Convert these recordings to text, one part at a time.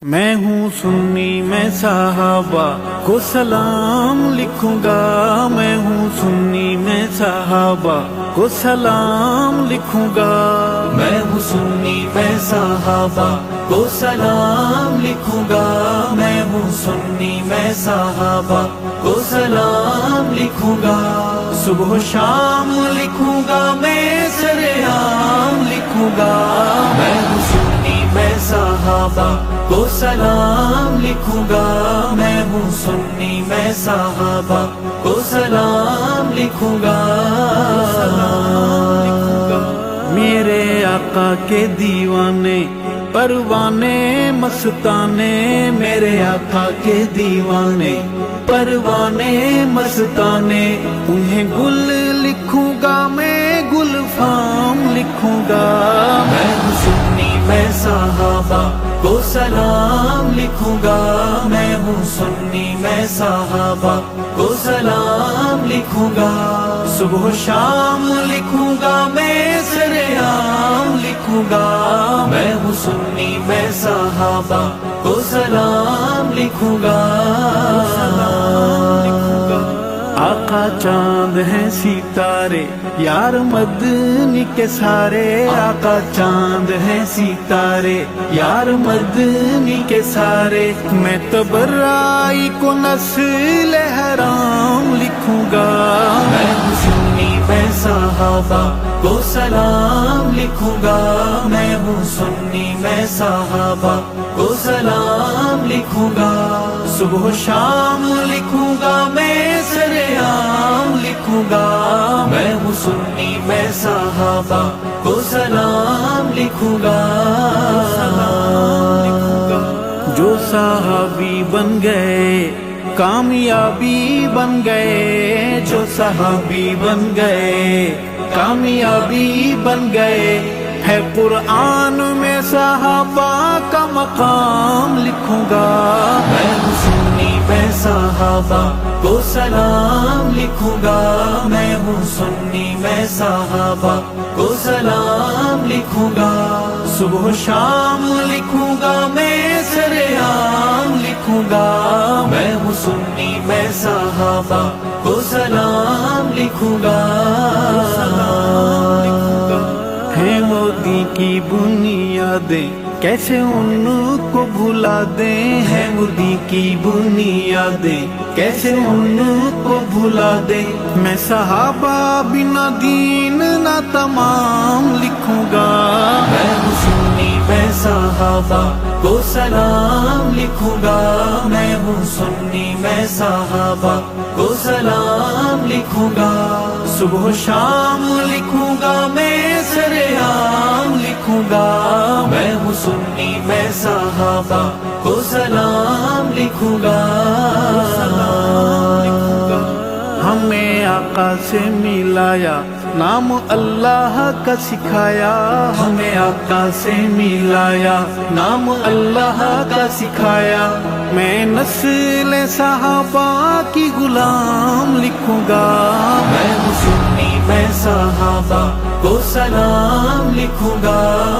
میں ہوں سنی میں صحابہ کو سلام لکھوں گا، میں ہوں سنی میں صحابہ کو سلام لکھوں گا، میں ہوں سنی میں صحابہ کو سلام لکھوں گا، میں ہوں سنی میں صحابہ کو سلام لکھوں گا، صبح و شام لکھوں گا، میں سرعام لکھوں گا، میں ہوں سنی میں صحابہ کو سلام لکھوں گا، میں ہوں سنی میں صحابہ کو سلام لکھوں گا، میرے آقا کے دیوانے پروانے مستانے، میرے آقا کے دیوانے پروانے مستانے، انہیں گل لکھوں گا، میں گل فام لکھوں گا، میں ہوں سنی میں صحابہ کو سلام لکھوں گا، میں ہوں سنی میں صحابہ کو سلام لکھوں گا، صبح و شام لکھوں گا، میں سرعام لکھوں گا، میں ہوں سنی میں صحابہ کو سلام لکھوں گا، آقا چاند ہیں ستارے یار مدنی کے سارے، آقا چاند ہیں ستارے یار مدنی کے سارے، میں تبرائی کو نسل حرام لکھوں گا، میں ہوں سنی میں صحابہ کو سلام لکھوں گا، میں ہوں سنی میں صحابہ کو سلام لکھوں گا، صبح و شام لکھوں گا، میں سرعام لکھوں گا، میں ہوں سنی میں صحابہ کو سلام لکھوں گا، جو صحابی بن گئے کامیابی بن گئے، جو صحابی بن گئے کامیابی بن گئے، ہے قرآن میں صحابہ کا مقام لکھوں گا، میں ہوں سنی میں صحابہ کو سلام لکھوں گا، میں ہوں سنی میں صحابہ کو سلام لکھوں گا، صبح و شام لکھوں گا، میں سرعام لکھوں گا، میں ہوں سنی میں صحابہ کو سلام لکھوں گا، ہے مودی کی بنیادیں کیسے ان کو بھلا دیں، ہے مودی کی بنیادیں کیسے ان کو بھلا دیں، میں صحابہ بنا دین نہ تمام لکھوں گا، میں ہوں سنی میں صحابہ کو سلام لکھوں گا، میں ہوں سنی میں صحابہ کو سلام لکھوں گا، صبح و شام لکھوں گا، میں سرعام لکھوں گا، میں ہوں سنی میں صحابہ کو سلام لکھوں گا، ہمیں آقا سے ملایا نام اللہ کا سکھایا، ہمیں آقا سے ملایا نام اللہ کا سکھایا، میں نسل صحابہ کی غلام لکھوں گا، میں ہوں سنی میں صحابہ کو سلام لکھوں گا،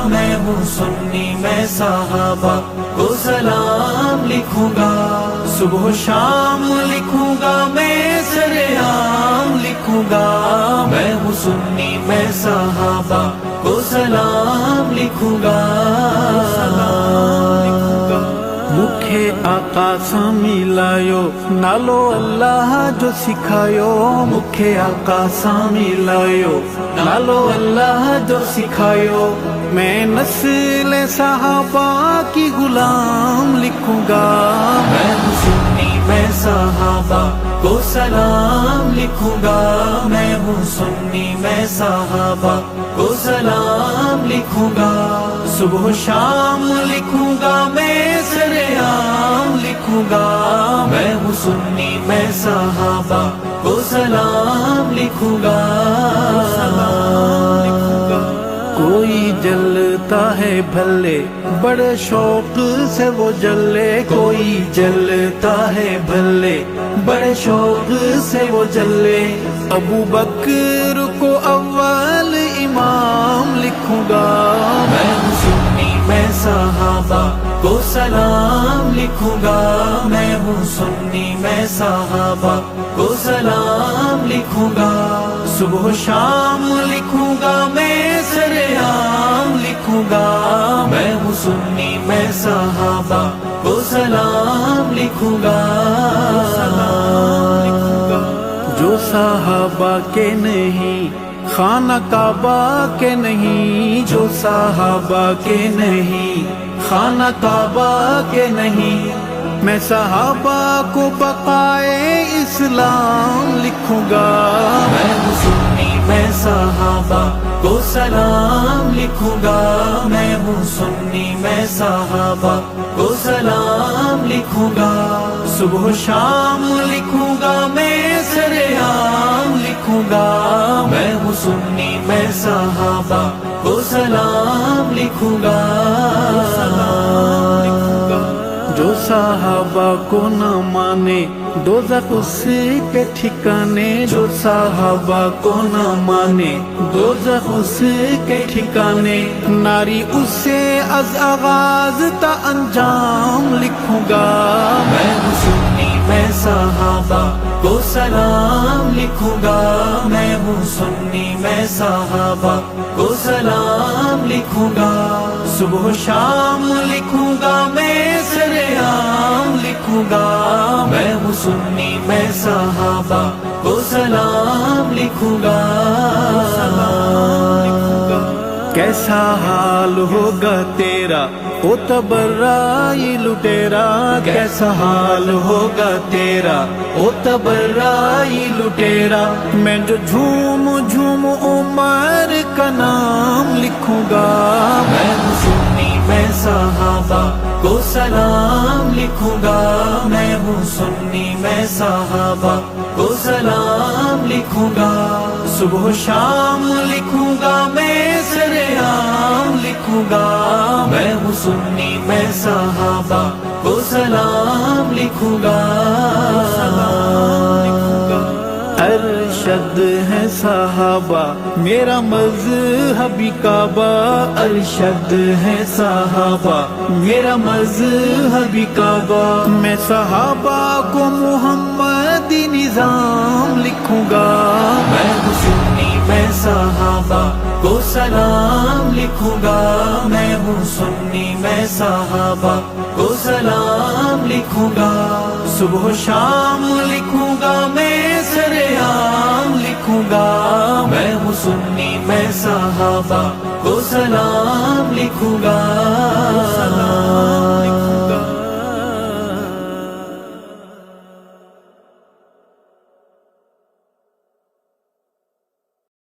میں ہوں سنی میں صحابہ کو سلام لکھوں گا، صبح و شام لکھوں گا، میں سرعام لکھوں گا، میں ہوں سنی میں صحابہ کو سلام لکھوں گا، مکھے آقا سا ملایو نالو اللہ جو سکھایو، مکھے آقا سا ملایو نالو اللہ جو سکھایو، میں نسل صحابہ کی غلام لکھوں گا، میں ہوں سنی میں صحابہ کو سلام لکھوں گا، میں ہوں سنی میں صحابہ کو سلام لکھوں گا، صبح و شام لکھوں گا، میں سرعام لکھوں گا، میں ہوں سنی میں صحابہ کو سلام لکھوں گا، کوئی جلتا ہے بھلے بڑے شوق سے وہ جلے، کوئی جلتا ہے بھلے بڑے شوق سے وہ جلے، ابو بکر کو اول امام لکھوں گا، میں ہوں سنی میں صحابہ کو سلام لکھوں گا، میں ہوں سنی میں صحابہ کو سلام لکھوں گا، صبح و شام لکھوں گا میں سرعام لکھوں گا، میں ہوں سنی میں صحابہ کو سلام لکھوں گا، جو صحابہ کے نہیں خانہ کعبہ کے نہیں، جو صحابہ کے نہیں خانہ کعبہ کے نہیں، میں صحابہ کو بقائے اسلام لکھوں گا، میں ہوں سنی میں صحابہ کو سلام لکھوں گا، میں ہوں سنی میں صحابہ کو سلام لکھوں گا، صبح و شام لکھوں گا میں سرعام لکھوں گا، میں ہوں سنی میں صحابہ کو سلام لکھوں گا، جو صحابہ کو نہ مانے دوزخ اس کے ٹھکانے، جو صحابہ کو نہ مانے دوزخ اس کے ٹھکانے، ناری اسے از آغاز تا انجام لکھوں گا، میں ہوں سنی میں صحابہ کو سلام لکھوں گا، میں ہوں سنی میں صحابہ کو سلام لکھوں گا، صبح و شام لکھوں گا میں سرعام لکھوں گا، میں ہوں سنی میں صحابہ کو سلام لکھوں گا، کیسا حال ہوگا تیرا او تبرائی لٹیرا، کیسا حال ہوگا تیرا او تبرائی لٹیرا، میں جو جھوم جھوم عمر کا نام لکھوں گا، میں ہوں سنی میں صحابہ کو سلام لکھوں گا، میں ہوں سنی میں صحابہ کو سلام لکھوں گا، صبح و شام لکھوں گا میں سرعام لکھوں گا، میں ہوں سنی میں صحابہ کو سلام لکھوں گا، ارشد ہے صحابہ میرا مذہبی کعبہ، ارشد ہے صحابہ میرا مذہبی کعبہ، میں صحابہ کو محمدی نظام لکھوں گا، میں ہوں سنی میں صحابہ کو سلام لکھوں گا، میں ہوں سنی میں صحابہ کو سلام لکھوں گا، صبح و شام لکھوں گا میں سرعام لکھوں گا، میں ہوں سنی میں صحابہ کو سلام لکھوں گا،